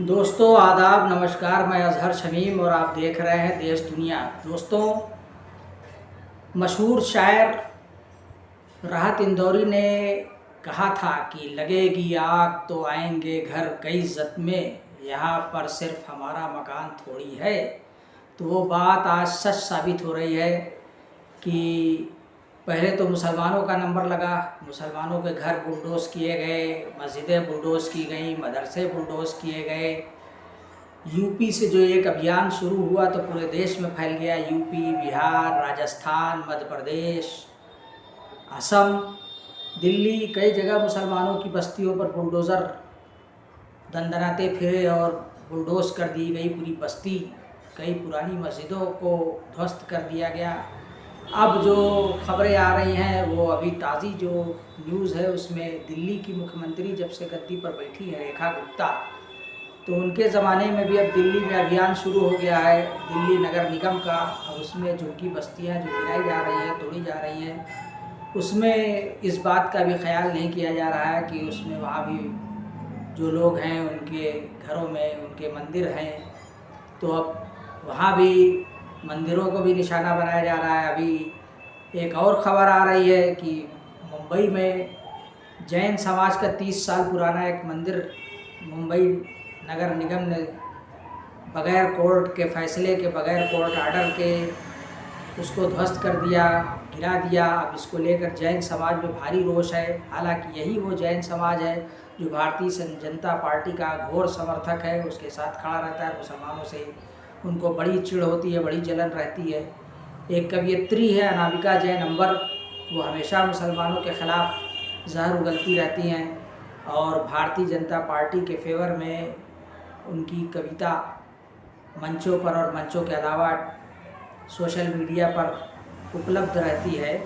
दोस्तों आदाब नमस्कार, मैं अजहर शमीम और आप देख रहे हैं देश दुनिया। दोस्तों, मशहूर शायर राहत इंदौरी ने कहा था कि लगेगी आग तो आएंगे घर कई इज़्ज़त में, यहाँ पर सिर्फ हमारा मकान थोड़ी है। तो वो बात आज सच साबित हो रही है कि पहले तो मुसलमानों का नंबर लगा, मुसलमानों के घर बुलडोज़ किए गए, मस्जिदें बुलडोज़ की गई, मदरसे बुलडोज़ किए गए। यूपी से जो एक अभियान शुरू हुआ तो पूरे देश में फैल गया। यूपी, बिहार, राजस्थान, मध्य प्रदेश, असम, दिल्ली, कई जगह मुसलमानों की बस्तियों पर बुलडोज़र दंदनाते फिरे और बुलडोज़ कर दी गई पूरी बस्ती। कई पुरानी मस्जिदों को ध्वस्त कर दिया गया। अब जो खबरें आ रही हैं वो अभी ताज़ी जो न्यूज़ है उसमें दिल्ली की मुख्यमंत्री जब से गद्दी पर बैठी है रेखा गुप्ता, तो उनके ज़माने में भी अब दिल्ली में अभियान शुरू हो गया है दिल्ली नगर निगम का। और उसमें झुग्गी बस्तियां जो गिराई जा रही हैं, तोड़ी जा रही हैं, उसमें इस बात का भी ख्याल नहीं किया जा रहा है कि उसमें वहाँ भी जो लोग हैं उनके घरों में उनके मंदिर हैं, तो अब वहाँ भी मंदिरों को भी निशाना बनाया जा रहा है। अभी एक और ख़बर आ रही है कि मुंबई में जैन समाज का 30 साल पुराना एक मंदिर मुंबई नगर निगम ने बग़ैर कोर्ट के फैसले के, बग़ैर कोर्ट आर्डर के उसको ध्वस्त कर दिया, गिरा दिया। अब इसको लेकर जैन समाज में भारी रोष है। हालांकि यही वो जैन समाज है जो भारतीय जनता पार्टी का घोर समर्थक है, उसके साथ खड़ा रहता है। मुसलमानों से उनको बड़ी चिढ़ होती है, बड़ी जलन रहती है। एक कवयित्री है अनामिका जैन अंबर, वो हमेशा मुसलमानों के ख़िलाफ़ जहर उगलती रहती हैं और भारतीय जनता पार्टी के फेवर में उनकी कविता मंचों पर और मंचों के अलावा सोशल मीडिया पर उपलब्ध रहती है।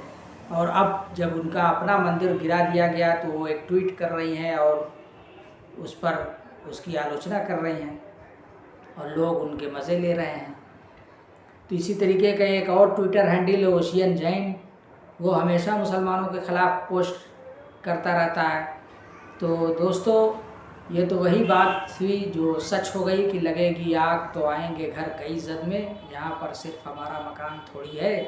और अब जब उनका अपना मंदिर गिरा दिया गया तो वो एक ट्वीट कर रही हैं और उस पर उसकी आलोचना कर रही हैं और लोग उनके मज़े ले रहे हैं। तो इसी तरीके का एक और ट्विटर हैंडल है ओशियन जैन, वो हमेशा मुसलमानों के ख़िलाफ़ पोस्ट करता रहता है। तो दोस्तों, ये तो वही बात हुई जो सच हो गई कि लगेगी आग तो आएंगे घर कई इज़्ज़त में, यहाँ पर सिर्फ हमारा मकान थोड़ी है।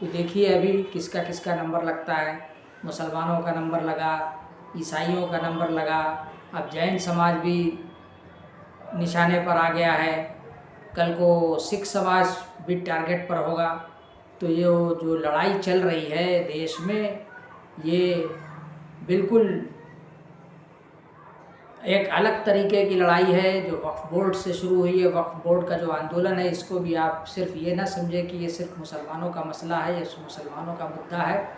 तो देखिए अभी किसका किसका नंबर लगता है। मुसलमानों का नंबर लगा, ईसाइयों का नंबर लगा, अब जैन समाज भी निशाने पर आ गया है। कल को सिख समाज भी टारगेट पर होगा। तो ये जो लड़ाई चल रही है देश में, ये बिल्कुल एक अलग तरीके की लड़ाई है जो वक्फ बोर्ड से शुरू हुई है। वक्फ बोर्ड का जो आंदोलन है, इसको भी आप सिर्फ ये ना समझें कि ये सिर्फ मुसलमानों का मसला है, ये मुसलमानों का मुद्दा है।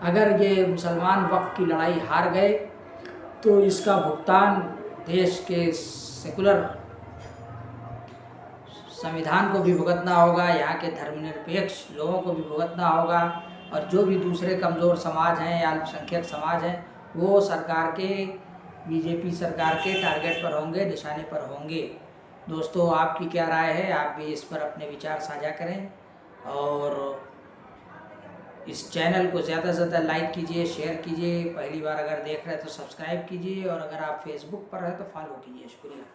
अगर ये मुसलमान वक्फ की लड़ाई हार गए तो इसका भुगतान देश के सेकुलर संविधान को भी भुगतना होगा, यहाँ के धर्मनिरपेक्ष लोगों को भी भुगतना होगा, और जो भी दूसरे कमज़ोर समाज हैं या अल्पसंख्यक समाज हैं वो सरकार के, बीजेपी सरकार के टारगेट पर होंगे, निशाने पर होंगे। दोस्तों, आपकी क्या राय है? आप भी इस पर अपने विचार साझा करें और इस चैनल को ज़्यादा से ज़्यादा लाइक कीजिए, शेयर कीजिए। पहली बार अगर देख रहे हैं तो सब्सक्राइब कीजिए और अगर आप फेसबुक पर हैं तो फॉलो कीजिए। शुक्रिया।